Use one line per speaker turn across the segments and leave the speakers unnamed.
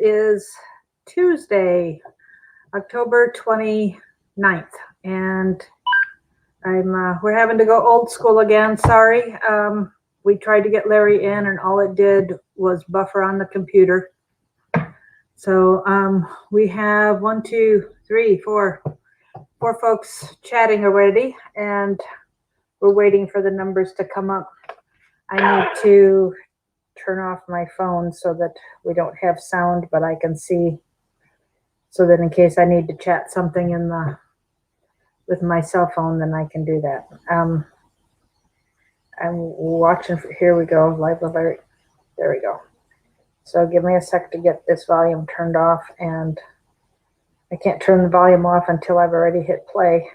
is Tuesday, October 29th, and we're having to go old school again. Sorry. We tried to get Larry in, and all it did was buffer on the computer. So we have four folks chatting already, and we're waiting for the numbers to come up. I need to turn off my phone so that we don't have sound, but I can see, so that in case I need to chat something with my cell phone, then I can do that. I'm watching. Here we go. Live alert. There we go. So give me a sec to get this volume turned off, and I can't turn the volume off until I've already hit play.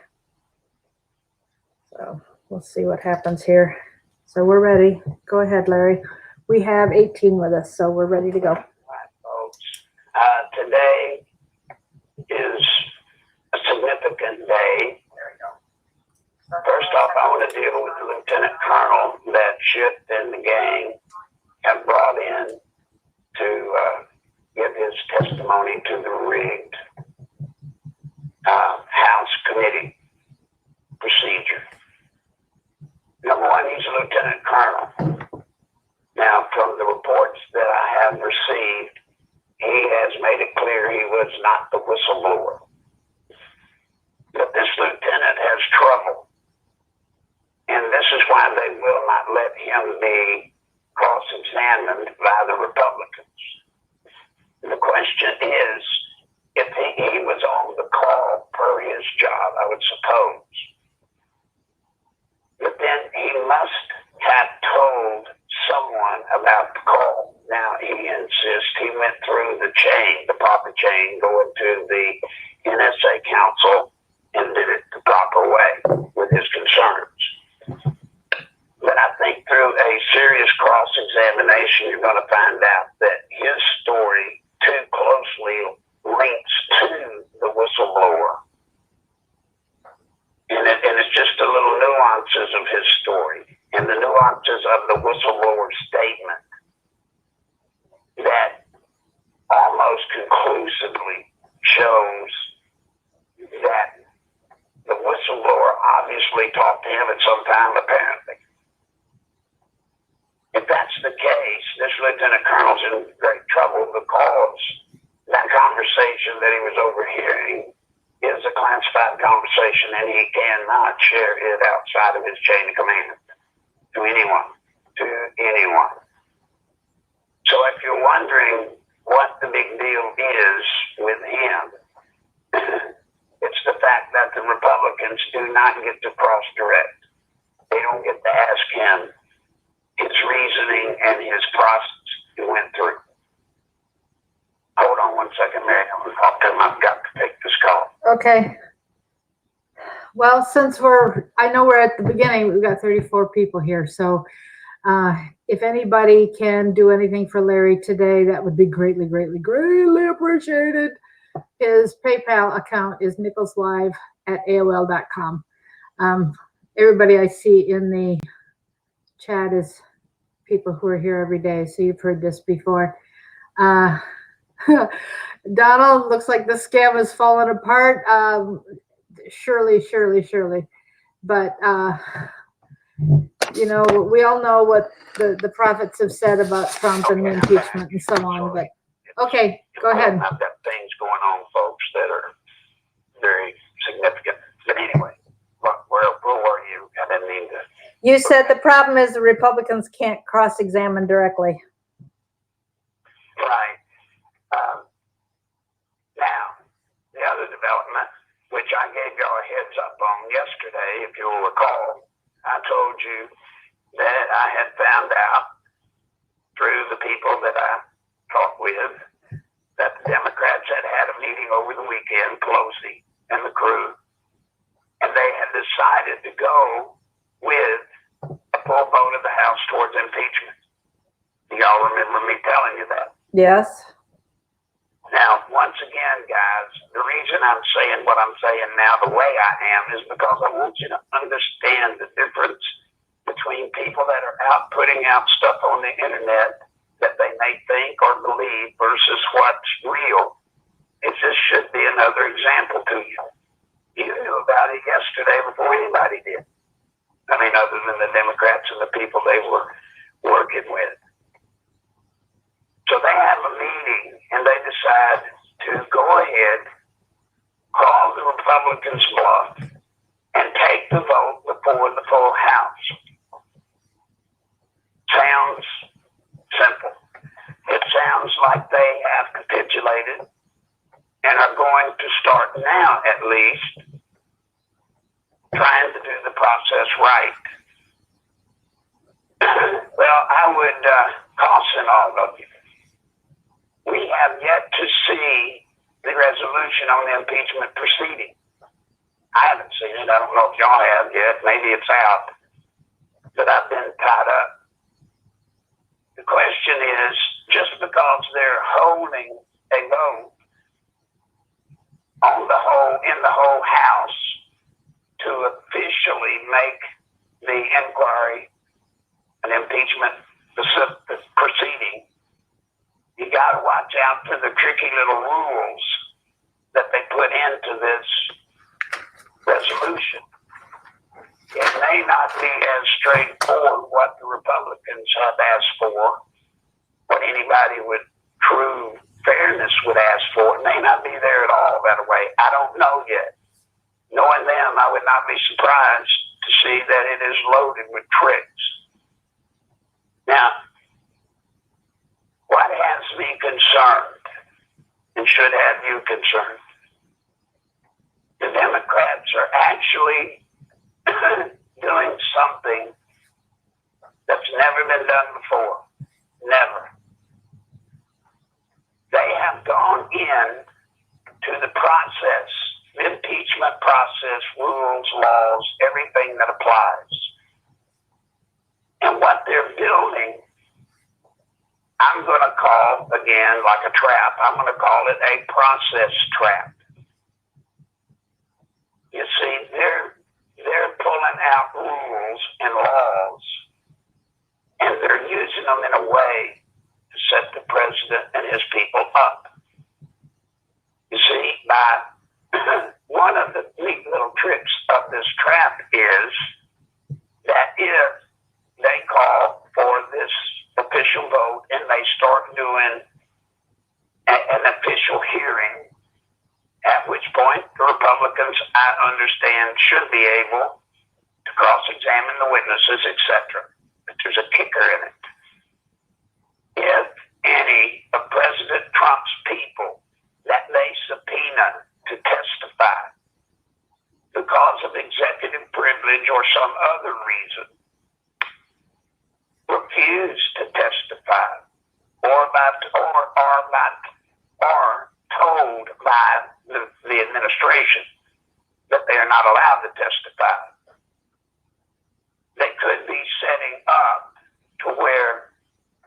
So we'll see what happens here. So we're ready. Go ahead, Larry. We have 18 with us, so we're ready to go.
All right, folks. Today is a significant day. There we go. First off, I want to deal with the lieutenant colonel that Schiff and the gang have brought in to give his testimony to the rigged House committee procedure. Number one, he's a lieutenant colonel. Now, from the reports that I have received, he has made it clear he was not the whistleblower. But this lieutenant has trouble. And this is why they will not let him be cross-examined by the Republicans. The question is, if he was on the call per his job, I would suppose. But then he must have told someone about the call. Now, he insists he went through the chain, the proper chain, going to the NSA Council and did it the proper way with his concerns. But I think through a serious cross-examination, you're going to find out that his story too closely links to the whistleblower. And it's just the little nuances of his story and the nuances of the whistleblower statement that almost conclusively shows that the whistleblower obviously talked to him at some time, apparently. If that's the case, this lieutenant colonel's in great trouble because that conversation that he was overhearing is a classified conversation, and he cannot share it outside of his chain of command to anyone. So if you're wondering what the big deal is with him, it's the fact that the Republicans do not get to cross-direct. They don't get to ask him his reasoning and his process he went through. Hold on one second, Mary. I've got to take this call.
Okay. Well, since I know we're at the beginning, we've got 34 people here. So if anybody can do anything for Larry today, that would be greatly, greatly, greatly appreciated. His PayPal account is nicholslive@aol.com. Everybody I see in the chat is people who are here every day. So you've heard this before. Donald, looks like the scam is falling apart. Surely. But, we all know what the prophets have said about Trump and the impeachment and so on. But okay, go ahead.
I've got things going on, folks, that are very significant. But anyway, where were you? I didn't mean to.
You said the problem is the Republicans can't cross-examine directly.
Right. Now, the other development, which I gave y'all a heads up on yesterday, if you'll recall, I told you that I had found out through the people that I talked with that the Democrats had a meeting over the weekend, Pelosi and the crew, and they had decided to go with a full vote of the House towards impeachment. Do y'all remember me telling you that?
Yes.
Now, once again, guys, the reason I'm saying what I'm saying now the way I am is because I want you to understand the difference between people that are out putting out stuff on the internet that they may think or believe versus what's real. It just should be another example to you. You knew about it yesterday before anybody did. I mean, other than the Democrats and the people they were working with. So they have a meeting and they decide to go ahead, call the Republicans' bluff, and take the vote before the full House. Sounds simple. It sounds like they have capitulated and are going to start now, at least, trying to do the process right. Well, I would caution all of you. We have yet to see the resolution on the impeachment proceeding. I haven't seen it. I don't know if y'all have yet. Maybe it's out. But I've been tied up. The question is, just because they're holding a vote in the whole House to officially make the inquiry an impeachment proceeding, you got to watch out for the tricky little rules that they put into this resolution. It may not be as straightforward what the Republicans have asked for, what anybody with true fairness would ask for. It may not be there at all that way. I don't know yet. Knowing them, I would not be surprised to see that it is loaded with tricks. Now, what has me concerned and should have you concerned? The Democrats are actually doing something that's never been done before. Never. They have gone in to the process, the impeachment process, rules, laws, everything that applies. And what they're building, I'm going to call, again, like a trap, I'm going to call it a process trap. You see, they're pulling out rules and laws, and they're using them in a way to set the president and his people up. You see, by one of the neat little tricks of this trap is that if they call for this official vote and they start doing an official hearing, at which point the Republicans, I understand, should be able to cross-examine the witnesses, etc. But there's a kicker in it. If any of President Trump's people that they subpoena to testify because of executive privilege or some other reason refuse to testify or told by the administration that they are not allowed to testify, they could be setting up to where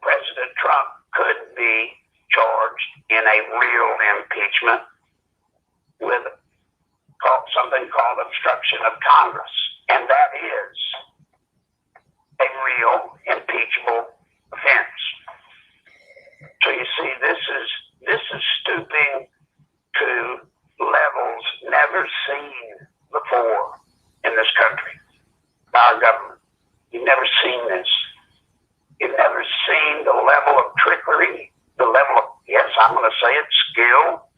President Trump could be charged in a real impeachment with something called obstruction of Congress. And that is a real impeachable offense. So you see, this is stooping to levels never seen before in this country by our government. You've never seen this. You've never seen the level of trickery, the level of, yes, I'm going to say it, skill,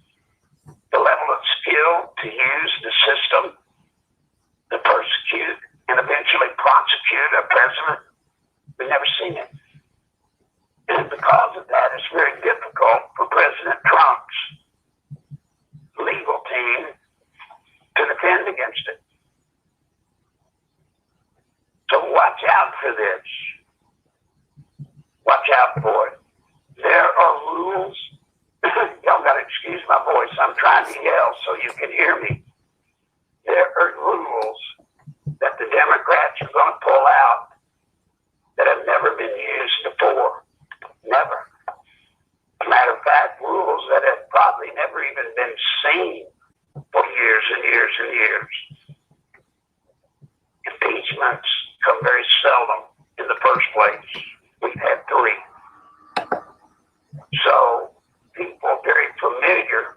the level of skill to use the system to persecute and eventually prosecute a president. We've never seen it. And because of that, it's very difficult for President Trump's legal team to defend against it. So watch out for this. Watch out for it. There are rules. Y'all got to excuse my voice. I'm trying to yell so you can hear me. There are rules that the Democrats are going to pull out that have never been used before. Never. As a matter of fact, rules that have probably never even been seen for years and years and years. Impeachments come very seldom in the first place. We've had 3. So people are very familiar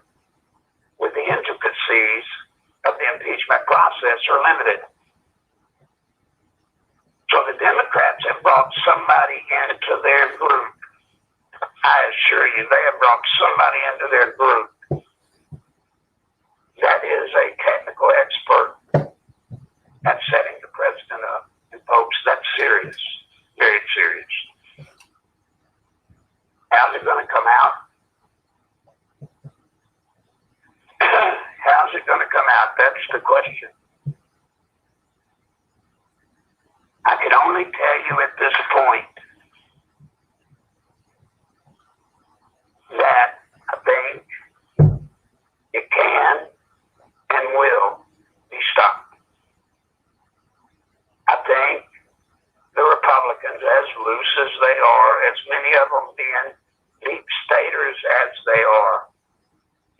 with the intricacies of the impeachment process are limited. So the Democrats have brought somebody into their group. I assure you, they have brought somebody into their group that is a technical expert at setting the president up. And folks, that's serious, very serious. How's it going to come out? How's it going to come out? That's the question. I can only tell you at this point that I think it can and will be stopped. I think the Republicans, as loose as they are, as many of them being deep staters as they are,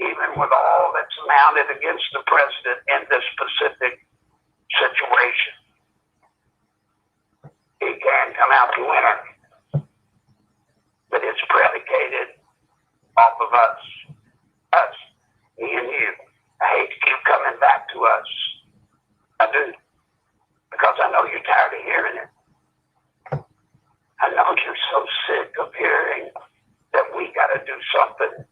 even with all that's mounted against the president in this specific situation, he can come out the winner. But it's predicated off of us, me and you. I hate to keep coming back to us. I do. Because I know you're tired of hearing it. I know you're so sick of hearing that we got to do something,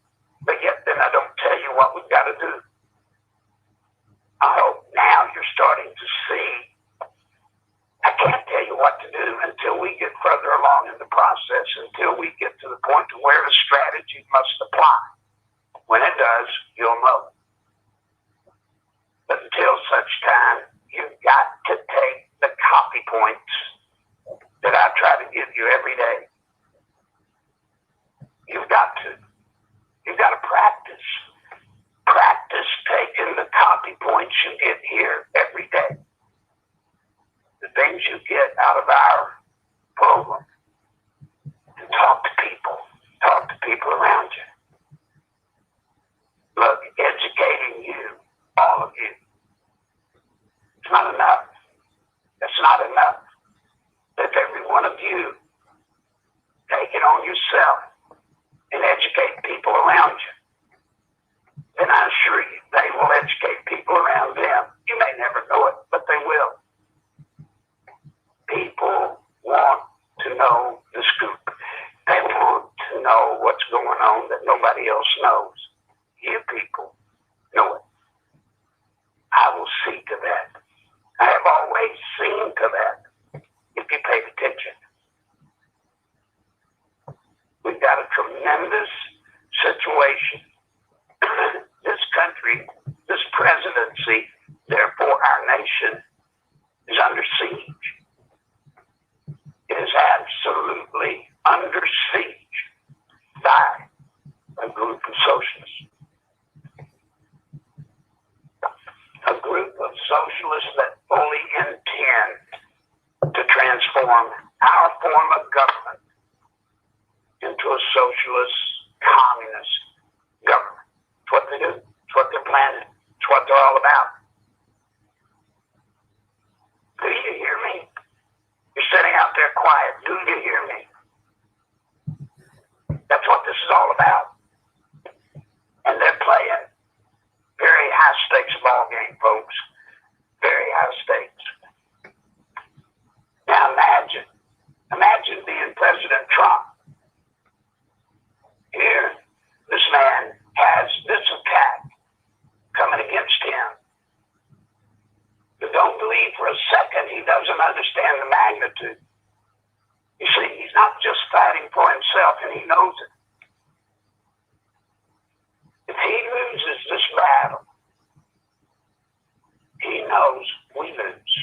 but yet then I don't tell you what we've got to do. I hope now you're starting to see I can't tell you what to do until we get further along in the process, until we get to the point to where the strategy must apply. When it does, you'll know. But until such time, you've got to take the copy points that I try to give you every day. You've got to. You've got to practice. Practice taking the copy points you get here every day. The things you get out of our program. And talk to people around you. Look, educating you, all of you, it's not enough. It's not enough. If every one of you take it on yourself and educate people around you, then I assure you, they will educate people around them. You may never know it, but they will. People want to know the scoop. They want to know what's going on that nobody else knows. You people know it. I will see to that. I have always seen to that, if you paid attention. We've got a tremendous situation. This country, this presidency, therefore our nation, is under siege. It is absolutely under siege by a group of socialists. A group of socialists that fully intend to transform our form of government into a socialist, communist government. It's what they do. It's what they're planning. It's what they're all about. Do you hear me? You're sitting out there quiet. Do you hear me? That's what this is all about. And they're playing very high stakes ball game, folks. Very high stakes. Now imagine being President Trump. Here, this man has this attack coming against him. But don't believe for a second he doesn't understand the magnitude. You see, he's not just fighting for himself, and he knows it. If he loses this battle, he knows we lose.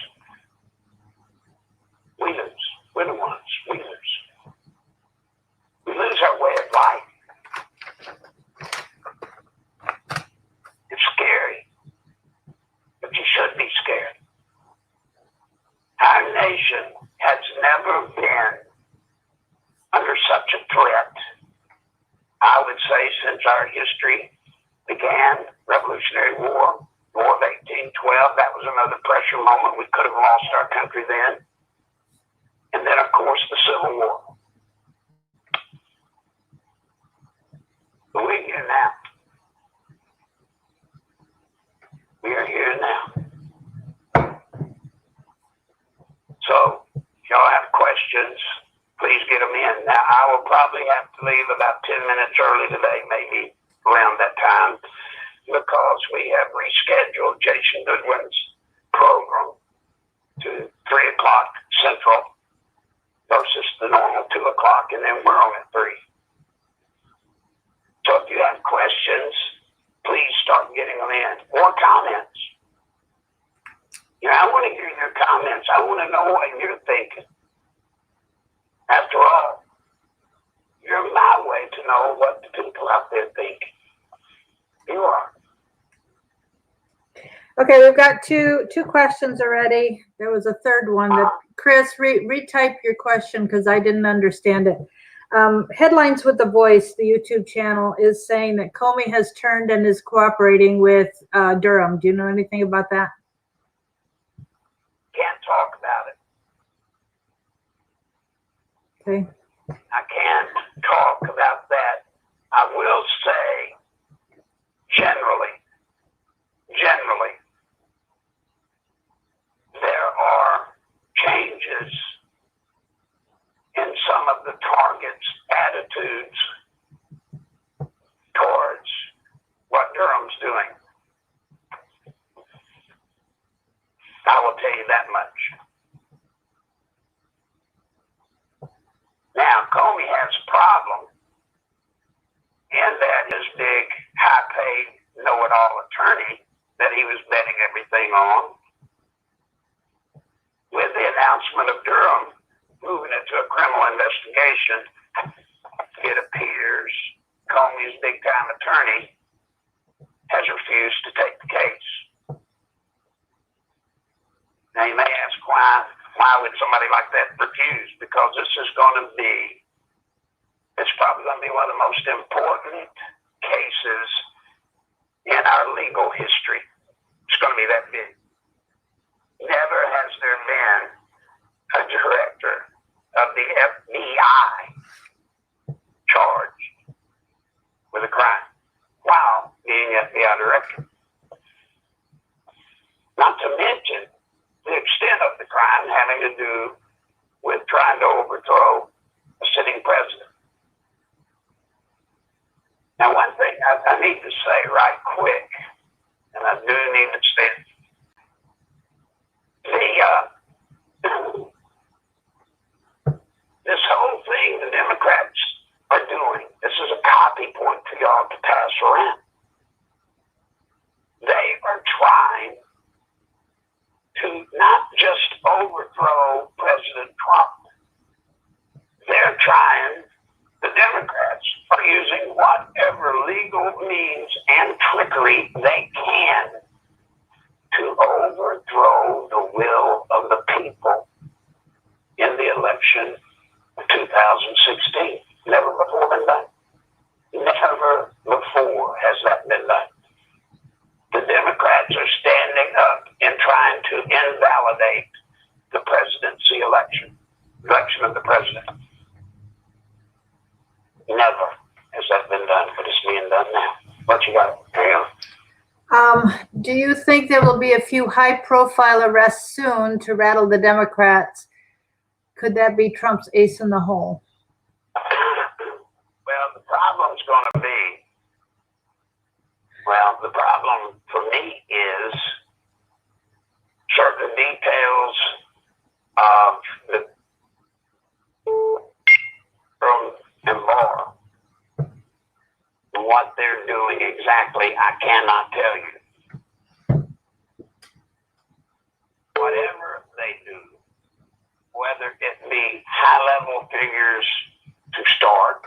We lose. We're the ones. We lose. We lose our way of life. It's scary, but you should be scared. Our nation has never been under such a threat, I would say, since our history began. Revolutionary War, War of 1812, that was another pressure moment. We could have lost our country then. And then, of course, the Civil War. But we're here now. We are here now. So, if y'all have questions, please get them in. Now, I will probably have to leave about 10 minutes early today, maybe around that time, because we have rescheduled Jason Goodwin's program to 3 o'clock Central versus the normal 2 o'clock, and then we're on at 3. So if you have questions, please start getting them in, or comments. I want to hear your comments. I want to know what you're thinking. After all, you're my way to know what the people out there think. You are.
Okay, we've got two questions already. There was a third one that Chris, retype your question because I didn't understand it. Headlines with the Voice, the YouTube channel, is saying that Comey has turned and is cooperating with Durham. Do you know anything about that?
Can't talk about it.
Okay.
I can't talk about that. I will say, generally, there are changes in some of the targets' attitudes towards what Durham's doing. I will tell you that much. Now, Comey has a problem in that his big, high-paid, know-it-all attorney that he was betting everything on, with the announcement of Durham moving into a criminal investigation, it appears Comey's big-time attorney has refused to take the case. Now, you may ask why would somebody like that refuse? Because this is going to be, it's probably going to be one of the most important cases in our legal history. It's going to be that big. Never has there been a director of the FBI charged with a crime while being FBI director. Not to mention the extent of the crime having to do with trying to overthrow a sitting president. Now, one thing I need to say right quick, and I do need to say it, this whole thing the Democrats are doing, this is a copy point for y'all to pass around. They are trying to not just overthrow President Trump. They're trying, the Democrats are using whatever legal means and trickery they can to overthrow the will of the people in the election of 2016. Never before been done. Never before has that been done. The Democrats are standing up and trying to invalidate the presidency election of the president. Never has that been done, but it's being done now. What you got?
Do you think there will be a few high-profile arrests soon to rattle the Democrats? Could that be Trump's ace in the hole?
Well, the problem for me is certain details of the and more. What they're doing exactly, I cannot tell you. Whatever they do, whether it be high-level figures to start,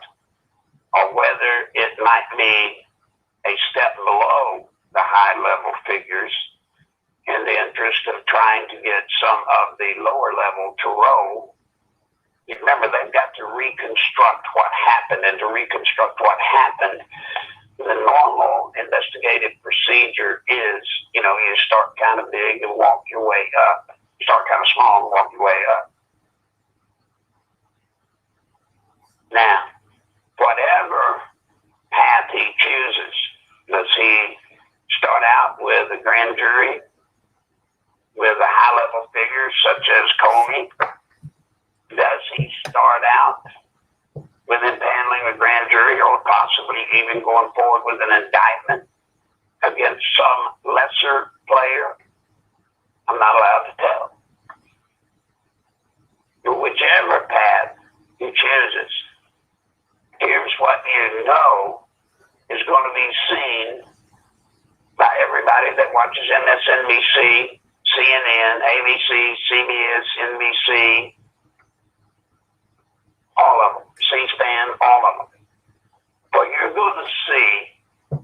or whether it might be a step below the high-level figures in the interest of trying to get some of the lower level to roll. You remember, they've got to reconstruct what happened, and to reconstruct what happened, the normal investigative procedure is, you start kind of big and walk your way up. You start kind of small and walk your way up. Now, whatever path he chooses. Does he start out with a grand jury with a high-level figure such as Comey? Does he start out with impaneling a grand jury, or possibly even going forward with an indictment against some lesser player? I'm not allowed to tell. But whichever path he chooses, here's what you know is going to be seen by everybody that watches MSNBC, CNN, ABC, CBS, NBC, all of them, C-SPAN, all of them. What you're going to see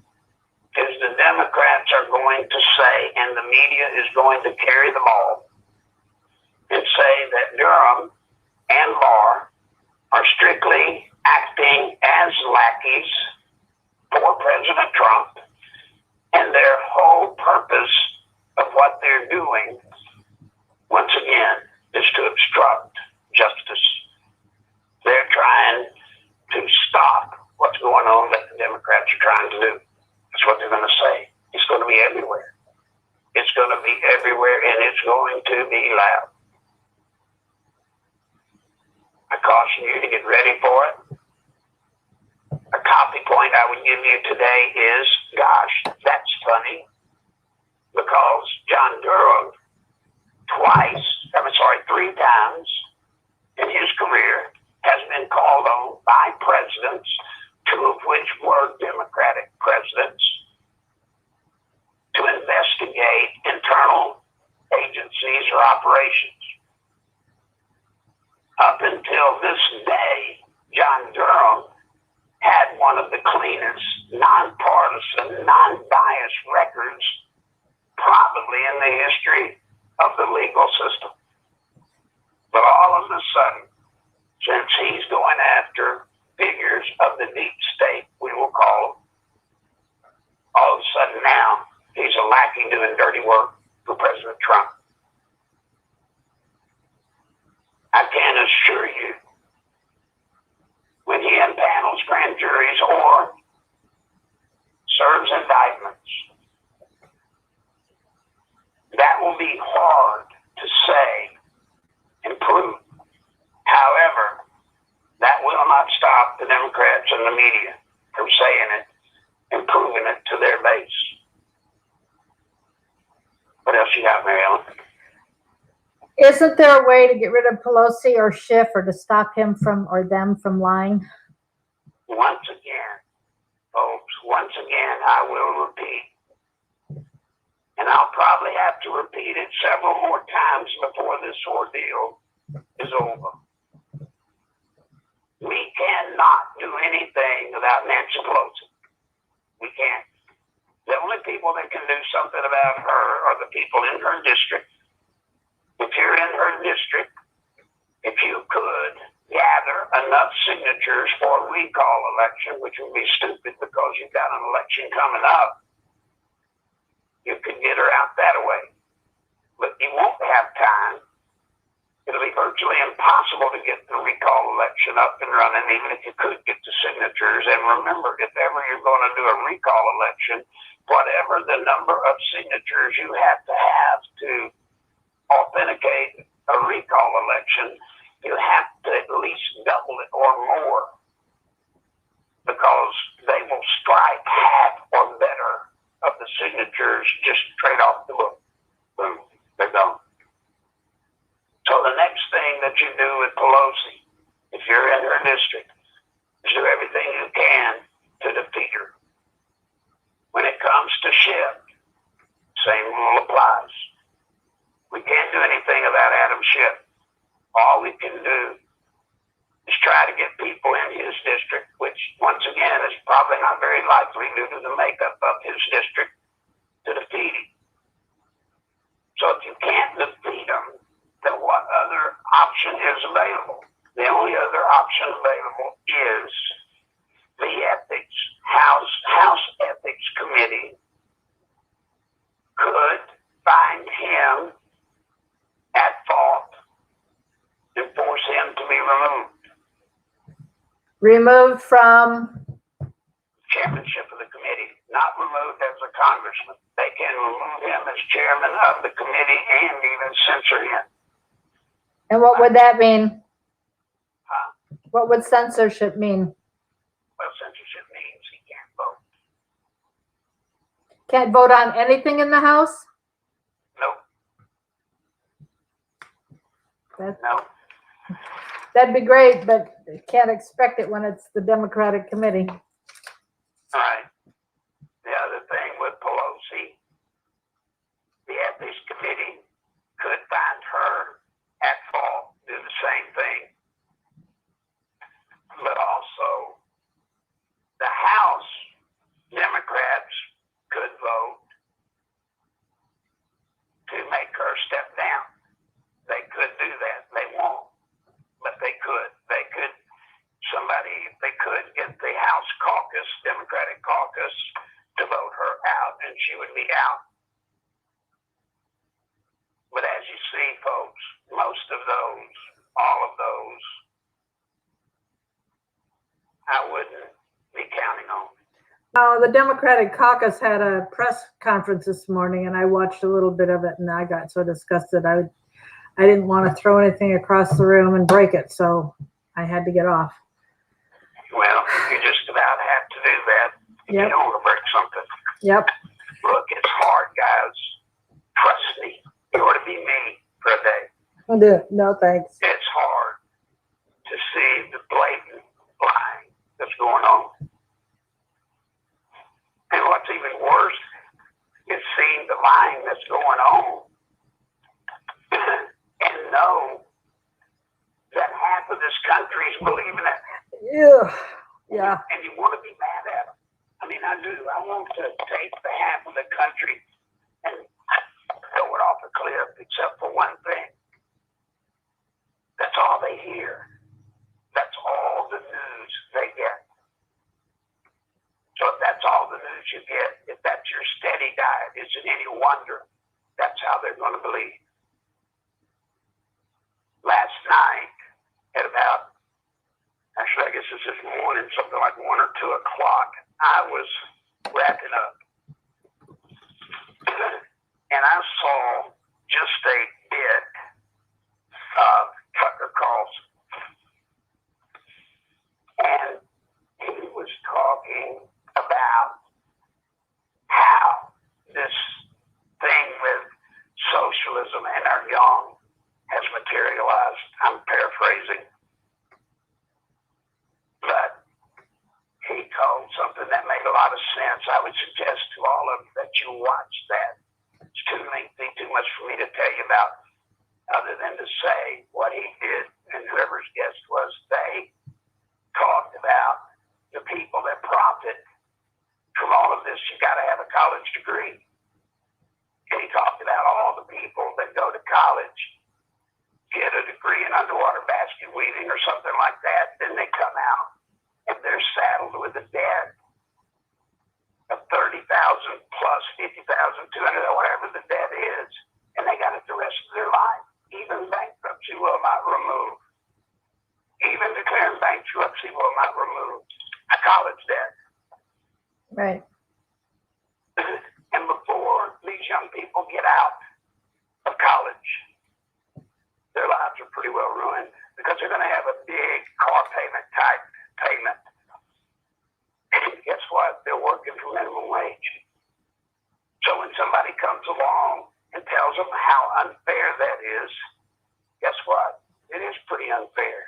is the Democrats are going to say, and the media is going to carry the ball, and say that Durham and Barr are strictly acting as lackeys for President Trump, and their whole purpose of what they're doing, once again, is to obstruct justice. They're trying to stop what's going on that the Democrats are trying to do. That's what they're going to say. It's going to be everywhere. It's going to be everywhere, and it's going to be loud. I caution you to get ready for it. A copy point I would give you today is, gosh, that's funny, because John Durham three times in his career has been called on by presidents, two of which were Democratic presidents, to investigate internal agencies or operations. Up until this day, John Durham had one of the cleanest, nonpartisan, non-biased records probably in the history of the legal system. But all of a sudden, since he's going after figures of the deep state, we will call them, all of a sudden now, he's a lackey doing dirty work for President Trump. I can assure you, when he impanels grand juries or serves indictments, that will be hard to say and prove. However, that will not stop the Democrats and the media from saying it and proving it to their base. What else you got, Mary Ellen?
Isn't there a way to get rid of Pelosi or Schiff, or to stop him from, or them from lying?
Once again, folks, I will repeat. And I'll probably have to repeat it several more times before this ordeal is over. We cannot do anything without Nancy Pelosi. We can't. The only people that can do something about her are the people in her district. If you're in her district, if you could gather enough signatures for a recall election, which would be stupid because you've got an election coming up, you could get her out that way. But you won't have time. It'll be virtually impossible to get the recall election up and running, even if you could get the signatures. And remember, if ever you're going to do a recall election, whatever the number of signatures you have to authenticate a recall election, you have to at least double it or more, because they will strike half or better of the signatures just straight off the book. Boom, they're gone. So the next thing that you do with Pelosi, if you're in her district, is do everything you can to defeat her. When it comes to Schiff, same rule applies. We can't do anything about Adam Schiff. All we can do is try to get people in his district, which once again is probably not very likely due to the makeup of his district, to defeat him. So if you can't defeat him, then what other option is available? The only other option available is the House Ethics Committee could find him at fault and force him to be removed.
Removed from?
Chairmanship as a congressman. They can remove him as chairman of the committee and even censor him.
And what would that mean?
Huh?
What would censorship mean?
Well, censorship means he can't vote.
Can't vote on anything in the House?
Nope.
That,
Nope.
that'd be great, but can't expect it when it's the Democratic committee.
All right. The other thing with Pelosi, the ethics committee could find her at fault, do the same thing. But also, the House Democrats could vote to make her step down. They could do that. They won't, but they could. They could. If they could get the House caucus, Democratic caucus, to vote her out, and she would be out. But as you see, folks, most of those, all of those, I wouldn't be counting on.
No, the Democratic caucus had a press conference this morning, and I watched a little bit of it, and I got so disgusted. I didn't want to throw anything across the room and break it, so I had to get off.
Well, you just about have to do that if you
Yep.
don't want to break something.
Yep.
Look, it's hard, guys. Trust me. You ought to be me for a day.
I'll do it. No, thanks.
It's hard to see the blatant lying that's going on. And what's even worse is seeing the lying that's going on and know that half of this country is believing it.
Yeah.
And you want to be mad at them. I mean, I do. I want to take the half of the country and throw it off a cliff, except for one thing. That's all they hear. That's all the news they get. So if that's all the news you get, if that's your steady diet, is it any wonder that's how they're going to believe? Last night, at about, actually I guess it's this morning, something like 1 or 2 o'clock, I was wrapping up. And I saw just a bit of Tucker Carlson. And he was talking about how this thing with socialism and our young has materialized. I'm paraphrasing. But he told something that made a lot of sense. I would suggest to all of you that you watch that. It's too lengthy, too much for me to tell you about, other than to say what he did and whoever's guest was. They talked about the people that profit from all of this. You got to have a college degree. And he talked about all the people that go to college, get a degree in underwater basket weaving or something like that, then they come out and they're saddled with a debt of $30,000 plus $50,000, $200,000, whatever the debt is, and they got it the rest of their life. Even bankruptcy will not remove. Even declaring bankruptcy will not remove a college debt.
Right.
And before these young people get out of college, their lives are pretty well ruined because they're going to have a big car payment type payment. And guess what? They're working for minimum wage. So when somebody comes along and tells them how unfair that is, guess what? It is pretty unfair.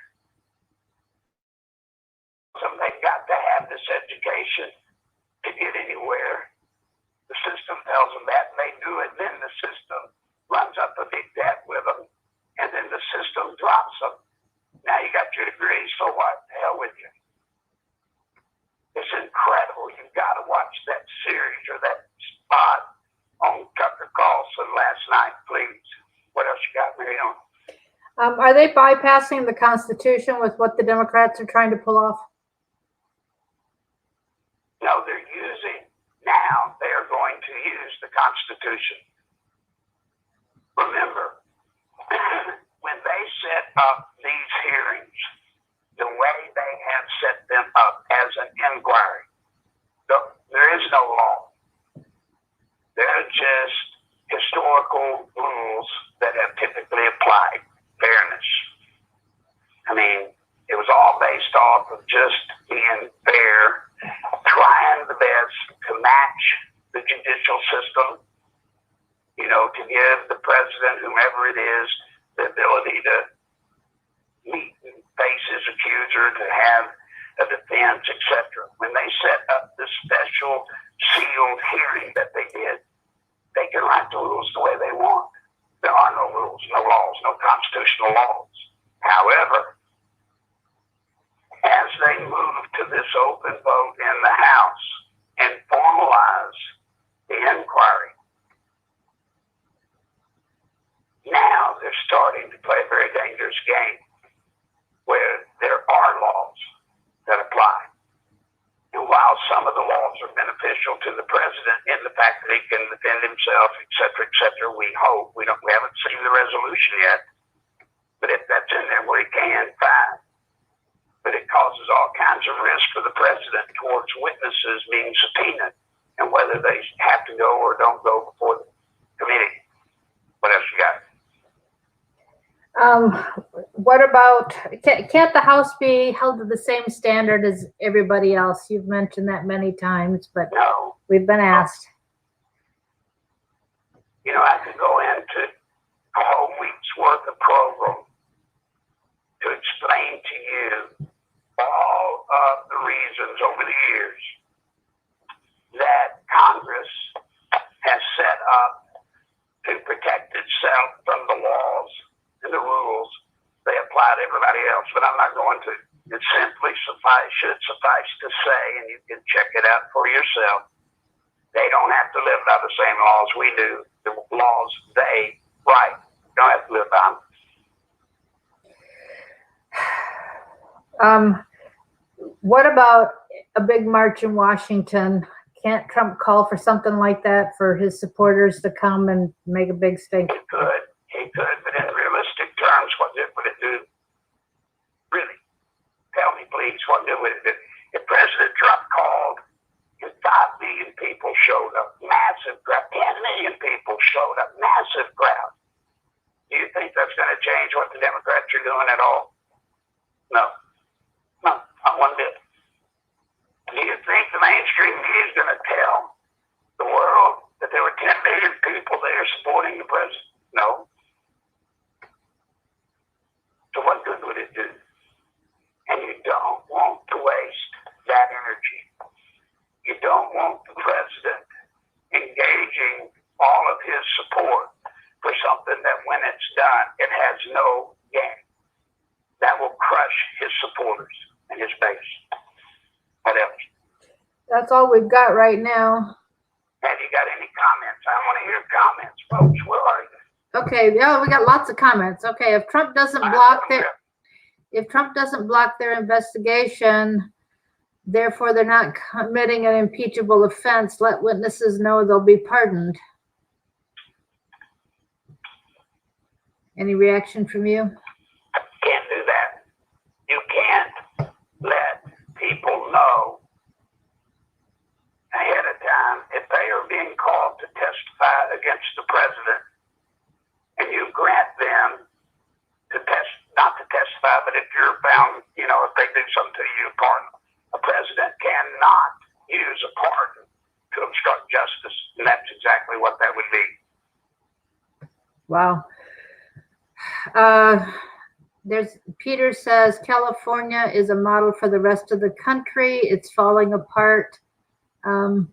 So they've got to have this education to get anywhere. The system tells them that, and they do it. Then the system runs up a big debt with them, and then the system drops them. Now you got your degree, so what? The hell with you. It's incredible. You've got to watch that series or that spot on Tucker Carlson last night, please. What else you got, Miriam?
Are they bypassing the Constitution with what the Democrats are trying to pull off?
No, they're using, now they are going to use the Constitution. Remember, when they set up these hearings, the way they have set them up as an inquiry, there is no law. off of just being fair, trying the best to match the judicial system, you know, to give the president, whomever it is, the ability to meet and face his accuser, to have a defense, etc. When they set up this special sealed hearing that they did, they can write the rules the way they want. There are no rules, no laws, no constitutional laws. However, as they move to this open vote in the House and formalize the inquiry, now they're starting to play a very dangerous game where there are laws that apply. And while some of the laws are beneficial to the president in the fact that he can defend himself, et cetera, we hope, we haven't seen the resolution yet, but if that's in there where he can, fine. But it causes all kinds of risk for the president towards witnesses being subpoenaed and whether they have to go or don't go before the committee. What else you got?
What about, can't the House be held to the same standard as everybody else? You've mentioned that many times, but
No.
we've been asked.
You know, I could go into a whole week's worth of program to explain to you all of the reasons over the years that Congress has set up to protect itself from the laws and the rules they apply to everybody else, but I'm not going to. It simply should suffice to say, and you can check it out for yourself, they don't have to live by the same laws we do. The laws they write don't have to live by them.
What about a big march in Washington? Can't Trump call for something like that for his supporters to come and make a big stink?
He could, but in realistic terms, what good would it do? Really? Tell me, please, what good would it do? If President Trump called and 5 million people showed up, massive crowd, 10 million people showed up, massive crowd, do you think that's going to change what the Democrats are doing at all? No, not one bit. Do you think the mainstream media is going to tell the world that there were 10 million people there supporting the president? No. So what good would it do? And you don't want to waste that energy. You don't want the president engaging all of his support for something that when it's done, it has no gain. That will crush his supporters and his base. What else?
That's all we've got right now.
Have you got any comments? I want to hear comments, folks. Where are you?
Okay, yeah, we got lots of comments. Okay, if Trump doesn't block their investigation, therefore they're not committing an impeachable offense, let witnesses know they'll be pardoned. Any reaction from you?
Can't do that. You can't let people know ahead of time if they are being called to testify against the president, and you grant them to not to testify, but if you're found, you know, if they do something to you, pardon. A president cannot use a pardon to obstruct justice, and that's exactly what that would be.
Wow. Peter says California is a model for the rest of the country. It's falling apart. They're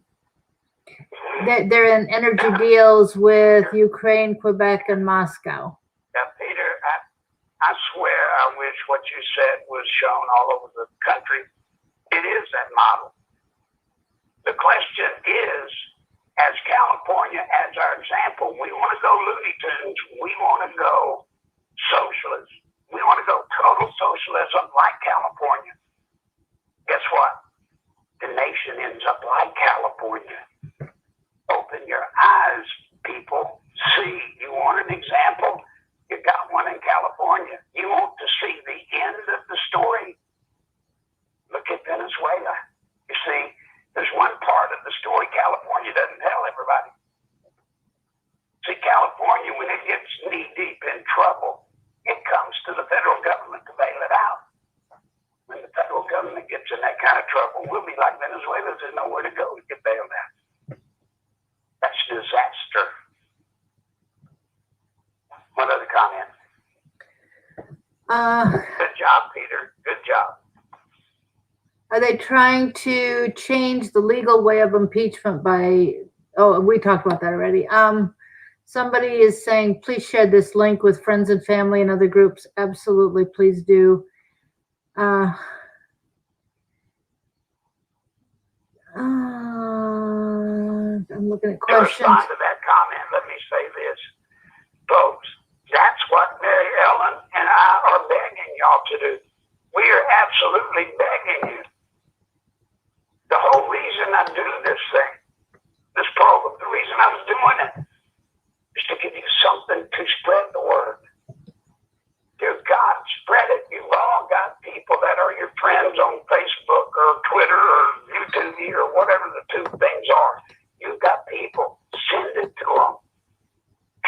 in energy deals with Ukraine, Quebec, and Moscow.
Now, Peter, I swear I wish what you said was shown all over the country. It is that model. The question is, as California, as our example, we want to go Looney Tunes. We want to go socialist. We want to go total socialism like California. Guess what? The nation ends up like California. Open your eyes, people. See, you want an example? You got one in California. You want to see the end of the story? Look at Venezuela. You see, there's one part of the story California doesn't tell everybody. See, California, when it gets knee-deep in trouble, it comes to the federal government to bail it out. When the federal federal government gets in that kind of trouble, we'll be like Venezuela. There's nowhere to go to get bailed out. That's disaster. What other comment? Good job, Peter. Good job.
Are they trying to change the legal way of impeachment by, oh, we talked about that already. Somebody is saying, please share this link with friends and family and other groups. Absolutely, please do. I'm looking at
To
questions.
respond to that comment, let me say this. Folks, that's what Mary Ellen and I are begging y'all to do. We are absolutely begging you. The whole reason I do this thing, this program, the reason I was doing it, is to give you something to spread the word. Dear God, spread it. You've all got people that are your friends on Facebook or Twitter or YouTube or whatever the two things are. You've got people. Send it to them.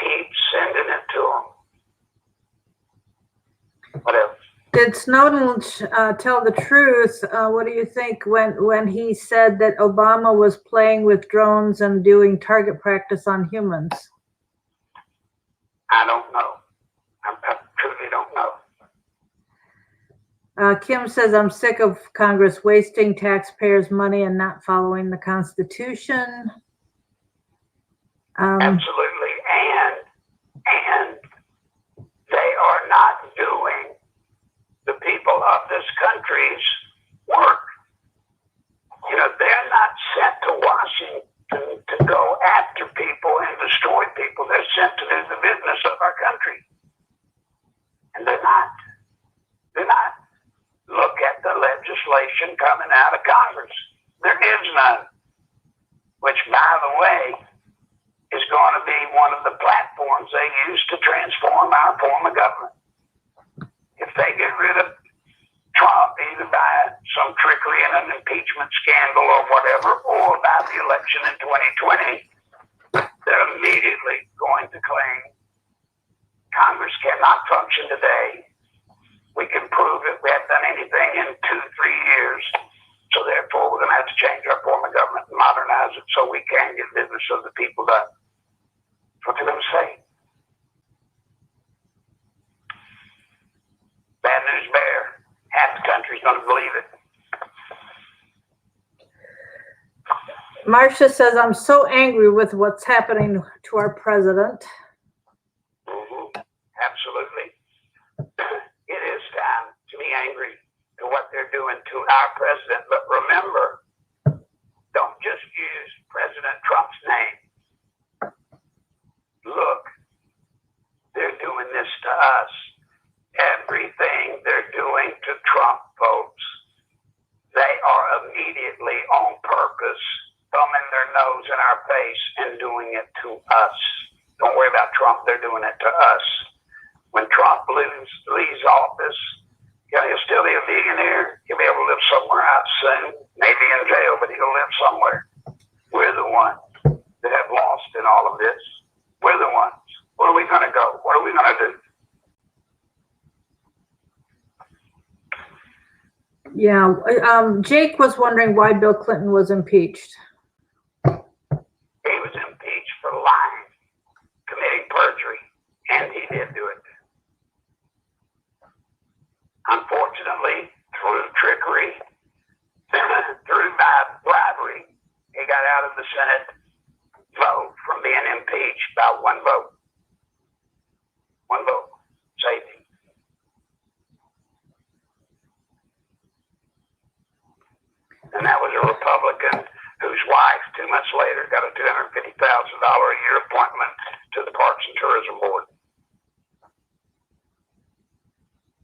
Keep sending it to them. What else?
Did Snowden tell the truth? What do you think when he said that Obama was playing with drones and doing target practice on humans?
I don't know. I truly don't know.
Kim says, I'm sick of Congress wasting taxpayers' money and not following the Constitution.
Absolutely. And they are not doing the people of this country's work. You know, they're not sent to Washington to go after people and destroy people. They're sent to do the business of our country. And they're not. Look at the legislation coming out of Congress. There is none. Which, by the way, is going to be one of the platforms they use to transform our form of government. If they get rid of Trump, either by some trickery in an impeachment scandal or whatever, or by the election in 2020, they're immediately going to claim Congress cannot function today. We can prove it. We haven't done anything in 2-3 years. So therefore, we're going to have to change our form of government and modernize it so we can get business of the people done. That's what they're going to say. Bad news bear. Half the country's going to believe it.
Marcia says, I'm so angry with what's happening to our president.
Absolutely. It is time to be angry at what they're doing to our president. But remember, don't just use President Trump's name. Look, they're doing this to us. Everything they're doing to Trump, folks, they are immediately on purpose thumbing their nose in our face and doing it to us. Don't worry about Trump. They're doing it to us. When Trump leaves office, he'll still be a billionaire. He'll be able to live somewhere else soon. Maybe in jail, but he'll live somewhere. We're the ones that have lost in all of this. We're the ones. Where are we going to go? What are we going to do?
Yeah. Jake was wondering why Bill Clinton was impeached.
He was impeached for lying, committing perjury, and he did do it. Unfortunately, through trickery, through bribery, he got out of the Senate vote from being impeached by one vote. One vote saved him. And that was a Republican whose wife, 2 months later, got a $250,000 a year appointment to the Parks and Tourism Board.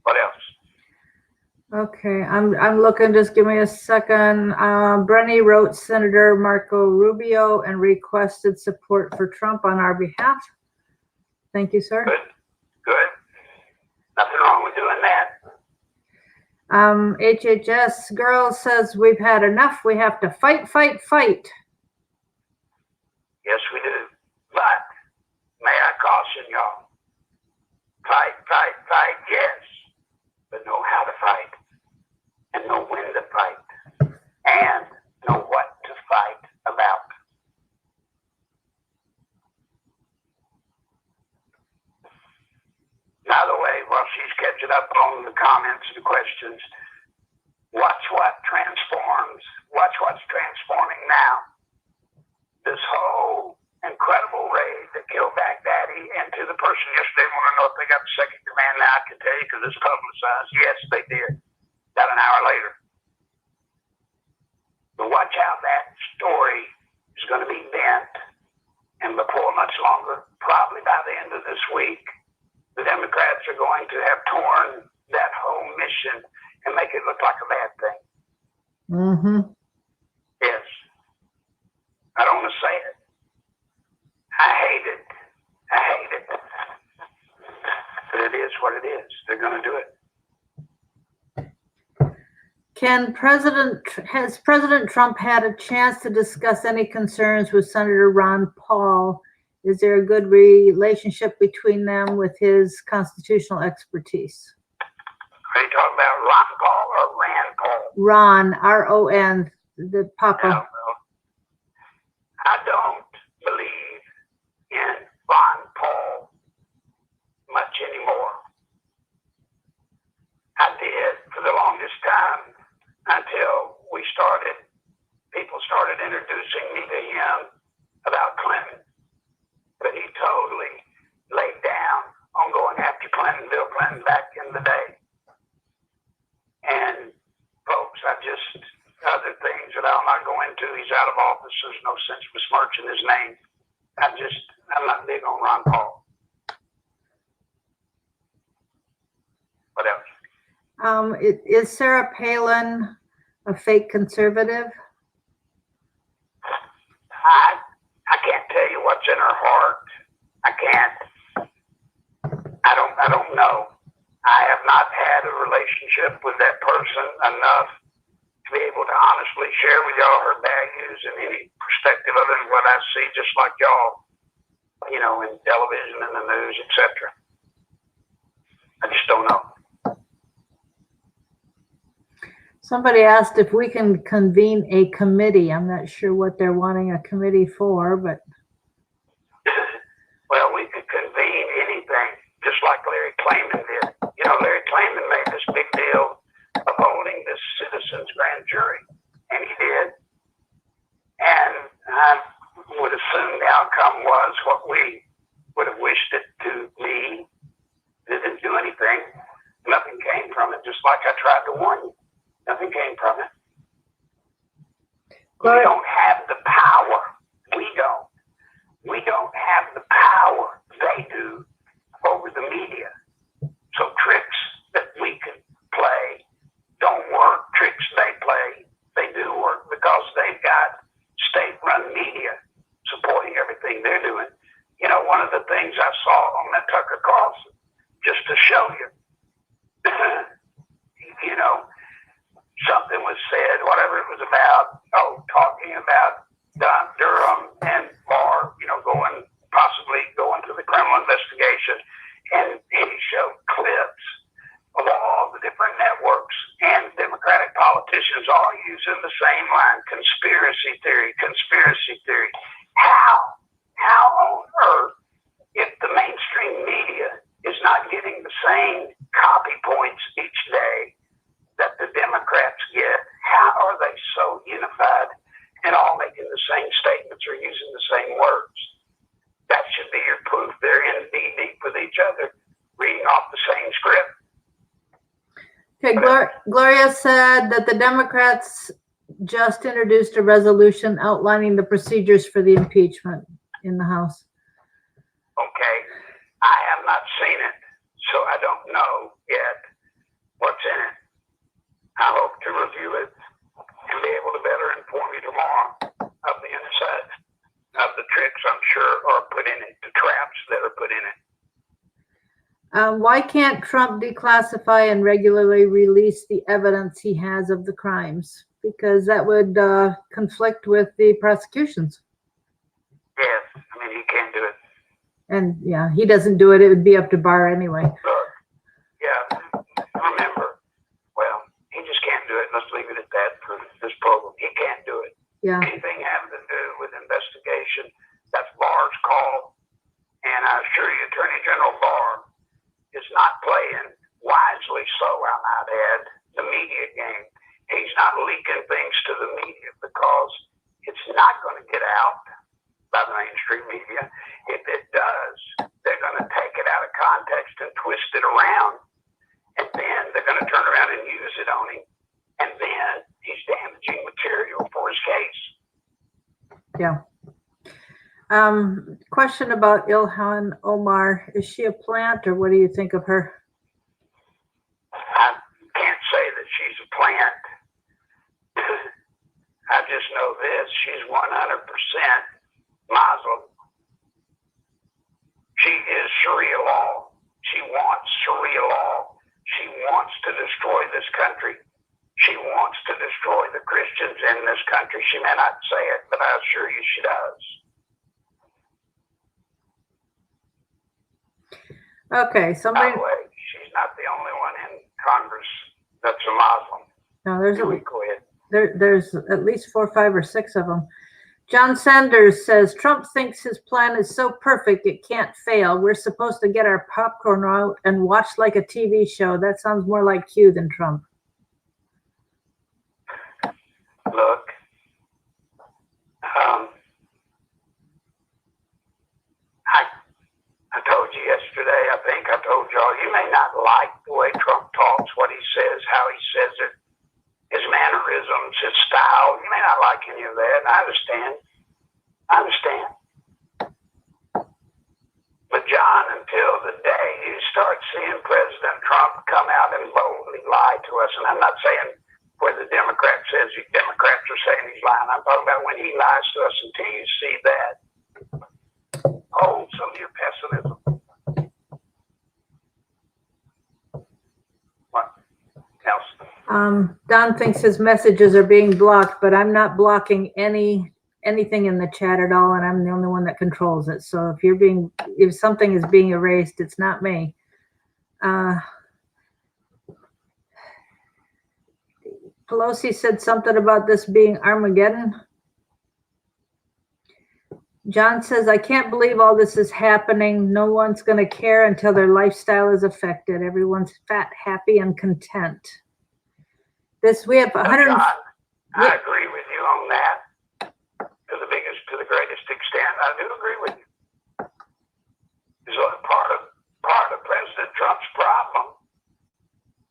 What else?
Okay, I'm looking, just give me a second. Brenny wrote Senator Marco Rubio and requested support for Trump on our behalf. Thank you, sir.
Good. Nothing wrong with doing that.
HHS girl says we've had enough. We have to fight, fight, fight.
Yes, we do. But may I caution y'all? Fight, fight, fight, yes. But know how to fight and know when catch it up on the comments and questions. Watch what's transforming now. This whole incredible raid that killed Baghdadi, and to the person yesterday want to know if they got the second command. Now I can tell you because it's publicized. Yes, they did. About an hour later. But watch how that story is going to be bent, and before much longer, probably by the end of this week, the Democrats are going to have torn that whole mission and make it look like a bad thing.
Mm-hmm.
Yes. I don't want to say it. I hate it. But it is what it is. They're going to do it.
Has President Trump had a chance to discuss any concerns with Senator Ron Paul? Is there a good relationship between them with his constitutional expertise?
Are you talking about Ron Paul or Rand Paul?
Ron, R-O-N, the Papa.
No. I don't believe in Ron Paul much anymore. I did for the longest time until people started introducing me to him about Clinton. But he totally laid down on going after Bill Clinton back in the day. And folks, other things that I'll not go into, he's out of office, there's no sense besmirching his name. I'm not big on Ron Paul. What else?
Is Sarah Palin a fake conservative?
I can't tell you what's in her heart. I can't. I don't know. I have not had a relationship with that person enough to be able to honestly share with y'all her values and any perspective other than what I see, just like y'all, in television and the news, etc. I just don't know.
Somebody asked if we can convene a committee. I'm not sure what they're wanting a committee for, but.
Well, we could convene anything, just like Larry Klayman did. Larry Klayman made this big deal of holding this citizens grand jury, and he did. And I would assume the outcome was what we would have wished it to be. It didn't do anything. Nothing came from it, just like I tried to warn you. Nothing came from it. We don't have the power. We don't have the power they do over the media. So tricks that we can play don't work. Tricks they play, they do work because they've got state-run media supporting everything they're doing. One of the things I saw on that Tucker Carlson, just to show you, something was said, whatever it was about, talking about Don Durham and Barr, possibly going to the criminal investigation. And he showed clips of all the different networks and Democratic politicians all using the same line, conspiracy theory. How on earth, if the mainstream media is not getting the same copy points each day that the Democrats get, how are they so unified and all making the same statements or using the same words? That should be your proof they're in deep with each other, reading off the same script.
Okay, Gloria said that the Democrats just introduced a resolution outlining the procedures for the impeachment in the House.
Okay, I have not seen it, so I don't know yet what's in it. I hope to review it and be able to better inform you tomorrow of the inside of the tricks I'm sure are put in it, the traps that are put in it.
Why can't Trump declassify and regularly release the evidence he has of the crimes? Because that would conflict with the prosecutions.
Yes, he can't do it.
And yeah, he doesn't do it. It would be up to Barr anyway.
Yeah, remember, he just can't do it. Let's leave it at that for this program. He can't do it.
Yeah.
Anything having to do with investigation, that's Barr's call. And I assure you, Attorney General Barr is not playing wise might add, the media game. He's not leaking things to the media because it's not going to get out by the mainstream media. If it does, they're going to take it out of context and twist it around, and then they're going to turn around and use it on him, and then he's damaging material for his case.
Yeah. Question about Ilhan Omar. Is she a plant, or what do you think of her?
I can't say that she's a plant. I just know this: she's 100% Muslim. She is Sharia law. She wants Sharia law. She wants to destroy this country. She wants to destroy the Christians in this country. She may not say it, but I assure you she does.
Okay, somebody.
By the way, she's not the only one in Congress that's a Muslim.
No, there's
Go ahead.
there's at least 4, 5, or 6 of them. John Sanders says Trump thinks his plan is so perfect it can't fail. We're supposed to get our popcorn out and watch like a TV show. That sounds more like Q than Trump.
Look, I told you yesterday, I think I told y'all, you may not like the way Trump talks, what he says, how he says it, his mannerisms, his style. You may not like any of that, and I understand. But John, until the day you start seeing President Trump come out and boldly lie to us, and I'm not saying where the Democrat says Democrats are saying he's lying. I'm talking about when he lies to us. Until you see that, hold some of your pessimism. What else?
Don thinks his messages are being blocked, but I'm not blocking anything in the chat at all, and I'm the only one that controls it. So if something is being erased, it's not me. Pelosi said something about this being Armageddon. John says, I can't believe all this is happening. No one's going to care until their lifestyle is affected. Everyone's fat, happy, and content. We have 100.
John, I agree with you on that to the greatest extent. I do agree with you. So part of President Trump's problem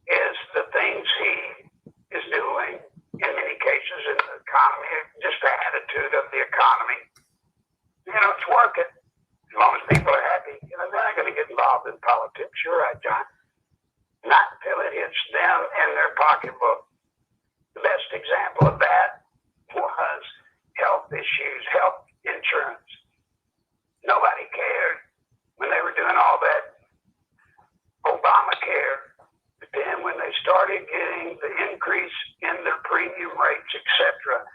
is the things he is doing in many cases in the economy, just the attitude of the economy. It's working. As long as people are happy, they're not going to get involved in politics. You're right, John. Not until it hits them in their pocketbook. The best example of that was health issues, health insurance. Nobody cared when they were doing all that Obamacare. But then when they started getting the increase in their premium rates, etc.,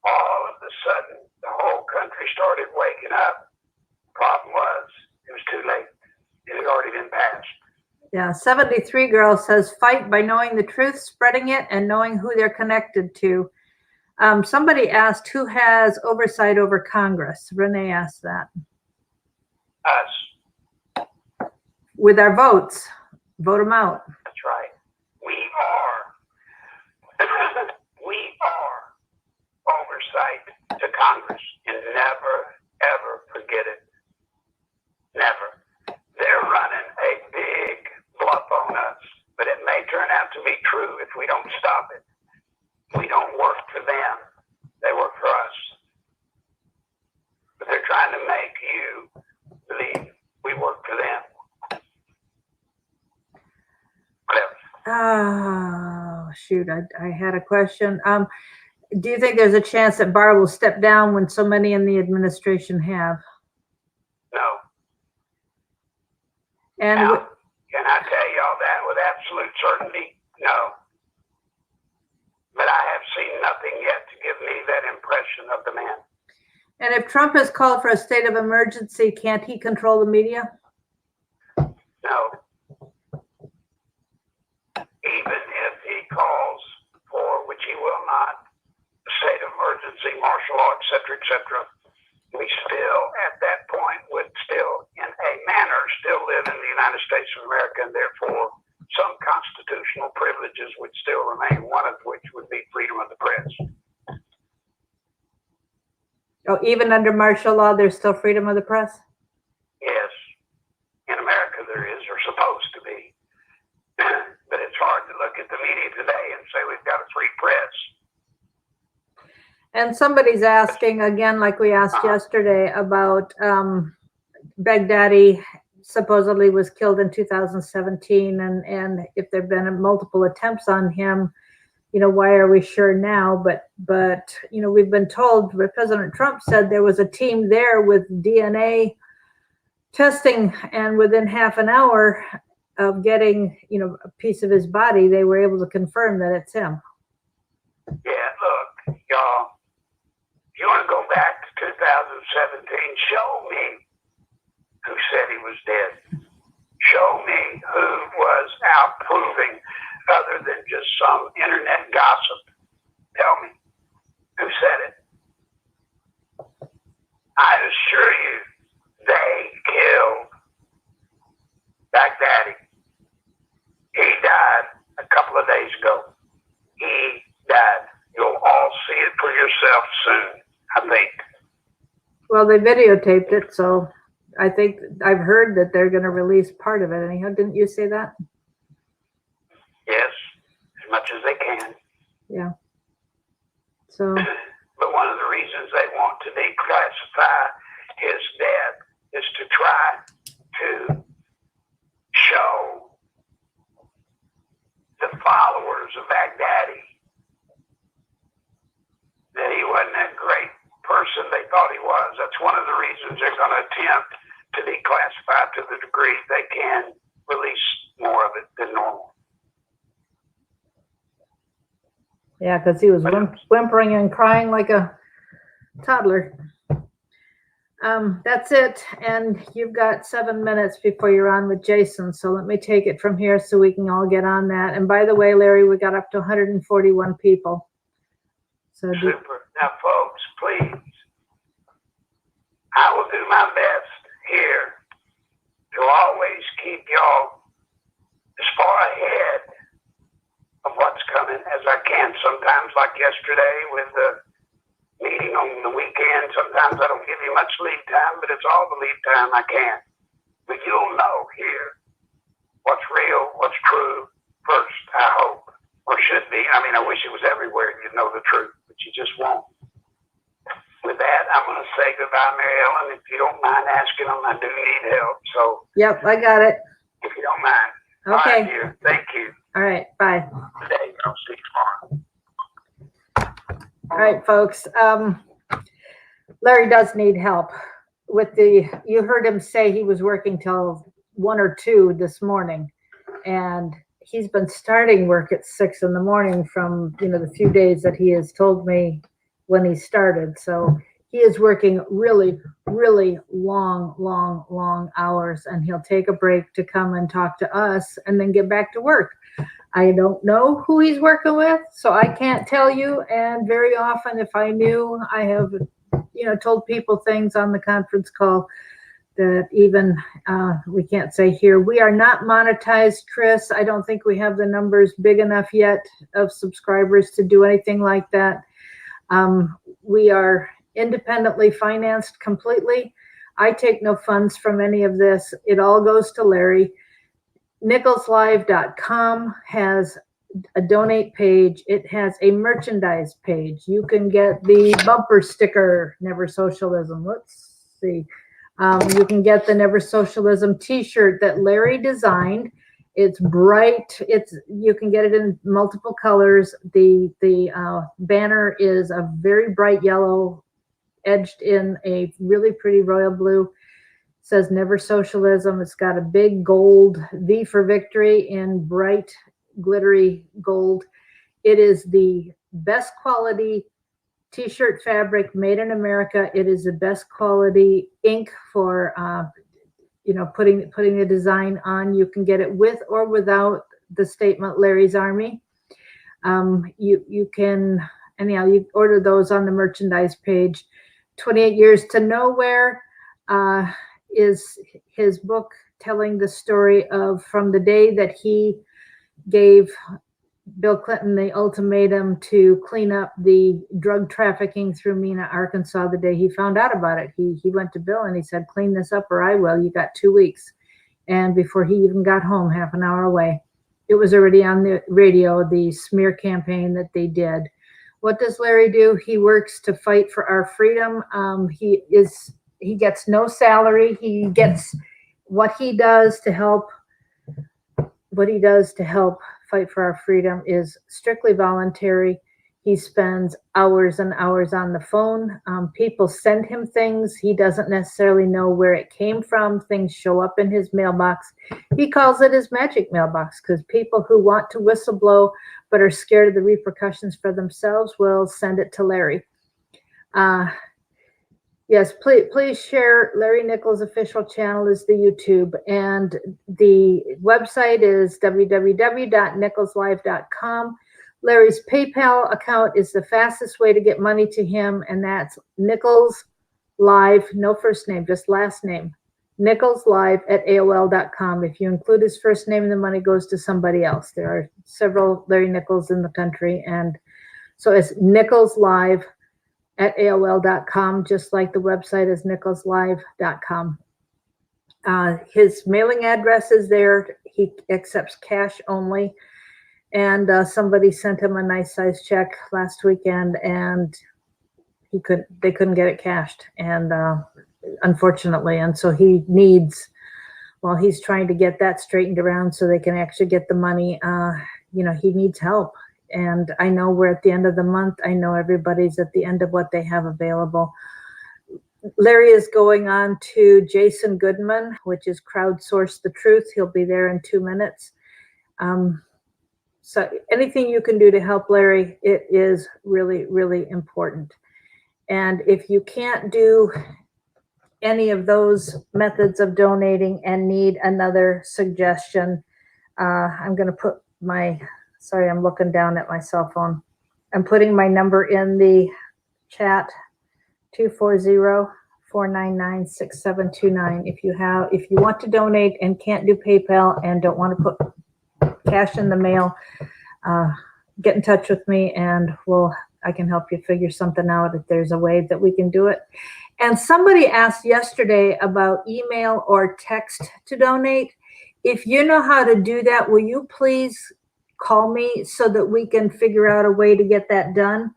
all of a sudden the whole country started waking up. Problem was, it was too late. It had already been passed.
Yeah, 73 girl says fight by knowing the truth, spreading it, and knowing who they're connected to. Somebody asked who has oversight over Congress. Renee asked that.
Us.
With our votes. Vote them out.
That's right. We are oversight to Congress, and never, ever forget it. Never. They're running a big bluff on us, but it may turn out to be true if we don't stop it. We don't work for them. They work for us. But they're trying to make you believe we work for them.
Oh, shoot. I had a question. Do you think there's a chance that Barr will step down when so many in the administration have?
No.
And
now, can I tell y'all that with absolute certainty? No. But I have seen nothing yet to give me that impression of the man.
And if Trump has called for a state of emergency, can't he control the media?
No. Even if he calls for, which he will not, a state of emergency, martial law, etc., we still, at that point, would still, in a manner, still live in the United States of America, and therefore some constitutional privilege privileges would still remain, one of which would be freedom of the press.
Oh, even under martial law, there's still freedom of the press?
Yes, in America there is, or supposed to be. But it's hard to look at the media today and say we've got a free press.
And somebody's asking, again, like we asked yesterday, about Baghdadi supposedly was killed in 2017, and if there have been multiple attempts on him, why are we sure now? But we've been told, President Trump said there was a team there with DNA testing, and within half an hour of getting, a piece of his body, they were able to confirm that it's him.
Yeah, look, y'all, if you want to go back to 2017, show me who said he was dead. Show me who was out proving, other than just some internet gossip. Tell me who said it. I assure you, they killed Baghdadi. He died a couple of days ago. He died. You'll all see it for yourself soon, I think.
Well, they videotaped it, so I think I've heard that they're going to release part of it. Anyhow, didn't you say that?
Yes, as much as they can.
Yeah. So.
But one of the reasons they want to declassify his death is to try to show the followers of Baghdadi that he wasn't that great person they thought he was. That's one of the reasons they're going to attempt to declassify to the degree they can release more of it than normal.
Yeah, because he was whimpering and crying like a toddler. That's it. And you've got 7 minutes before you're on with Jason. So let me take it from here so we can all get on that. And by the way, Larry, we got up to 141 people. So
super. Now, folks, please, I will do my best here to always keep y'all as far ahead of what's coming as I can. Sometimes, like yesterday with the meeting on the weekend, sometimes I don't give you much lead time, but it's all the lead time I can. But you'll know here what's real, what's true first, I hope, or should be. I mean, I wish it was everywhere and you'd know the truth, but you just won't. With that, I'm going to say goodbye, Mary Ellen. If you don't mind asking them, I do need help. So,
yep, I got it.
If you don't mind.
Okay.
All right, dear. Thank you.
All right. Bye.
Today, I'll see you tomorrow.
All right, folks. Larry does need help with you heard him say he was working till 1 or 2 this morning, and he's been starting work at 6 in the morning from, the few days that he has told me when he started. So he is working really, really long hours, and he'll take a break to come and talk to us and then get back to work. I don't know who he's working with, so I can't tell you. And very often, if I knew, I have, told people things on the conference call that even we can't say here. We are not monetized, Chris. I don't think we have the numbers big enough yet of subscribers to do anything like that. We are independently financed completely. I take no funds from any of this. It all goes to Larry. NicholsLive.com has a donate page. It has a merchandise page. You can get the bumper sticker, Never Socialism. Let's see. You can get the Never Socialism t-shirt that Larry designed. It's bright. You can get it in multiple colors. The banner is a very bright yellow, edged in a really pretty royal blue. It says Never Socialism. It's got a big gold V for victory in bright, glittery gold. It is the best quality t-shirt fabric made in America. It is the best quality ink for putting the design on. You can get it with or without the statement Larry's Army. You can, anyhow, you order those on the merchandise page. 28 Years to Nowhere is his book telling the story of from the day that he gave
Bill Clinton the ultimatum to clean up the drug trafficking through Mena, Arkansas, the day he found out about it. He went to Bill and he said, clean this up or I will. You got 2 weeks. And before he even got home, half an hour away, it was already on the radio, the smear campaign that they did. What does Larry do? He works to fight for our freedom. He gets no salary. He gets what he does to help fight for our freedom is strictly voluntary. He spends hours and hours on the phone. People send him things. He doesn't necessarily know where it came from. Things show up in his mailbox. He calls it his magic mailbox because people who want to whistleblow but are scared of the repercussions for themselves will send it to Larry. Yes, please share. Larry Nichols' official channel is the YouTube, and the website is www.nicholslive.com. Larry's PayPal account is the fastest way to get money to him, and that's Nichols Live, no first name, just last name, nicholslive@aol.com. If you include his first name, the money goes to somebody else. There are several Larry Nichols in the country, and so it's nicholslive@aol.com, just like the website is nicholslive.com. His mailing address is there. He accepts cash only. And somebody sent him a nice size check last weekend, and they couldn't get it cashed, and unfortunately, and so he's trying to get that straightened around so they can actually get the money. He needs help. And I know we're at the end of the month. I know everybody's at the end of what they have available. Larry is going on to Jason Goodman, which is Crowdsource the Truth. He'll be there in 2 minutes. So anything you can do to help Larry, it is really, really important. And if you can't do any of those methods of donating and need another suggestion, I'm going to put sorry, I'm looking down at my cell phone. I'm putting my number in the chat, 240-499-6729. If you want to donate and can't do PayPal and don't want to put cash in the mail, get in touch with me and I can help you figure something out if there's a way that we can do it. And somebody asked yesterday about email or text to donate. If you know how to do that, will you please call me so that we can figure out a way to get that done?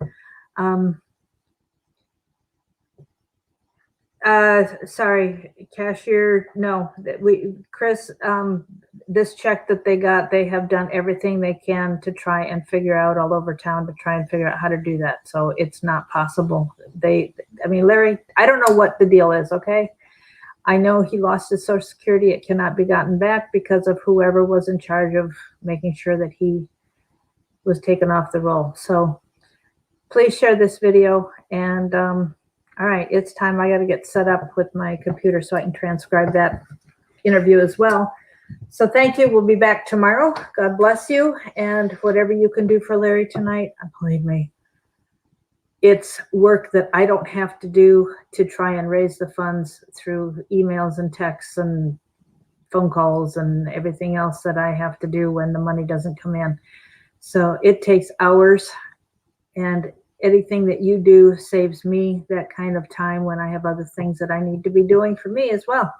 Sorry, cashier, no, Chris, this check that they got, they have done everything they can to try and figure out all over town to try and figure out how to do that. So it's not possible. Larry, I don't know what the deal is, okay? I know he lost his Social Security. It cannot be gotten back because of whoever was in charge of making sure that he was taken off the roll. So please share this video. And all right, it's time. I got to get set up with my computer so I can transcribe that interview as well. So thank you. We'll be back tomorrow. God bless you. And whatever you can do for Larry tonight, believe me, it's work that I don't have to do to try and raise the funds through emails and texts and phone calls and everything else that I have to do when the money doesn't come in. So it takes hours, and anything that you do saves me that kind of time when I have other things that I need to be doing for me as well.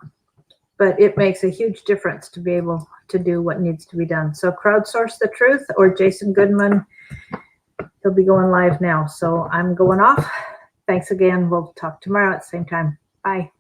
But it makes a huge difference to be able to do what needs to be done. So Crowdsource the Truth or Jason Goodman, he'll be going live now. So I'm going off. Thanks again. We'll talk tomorrow at the same time. Bye.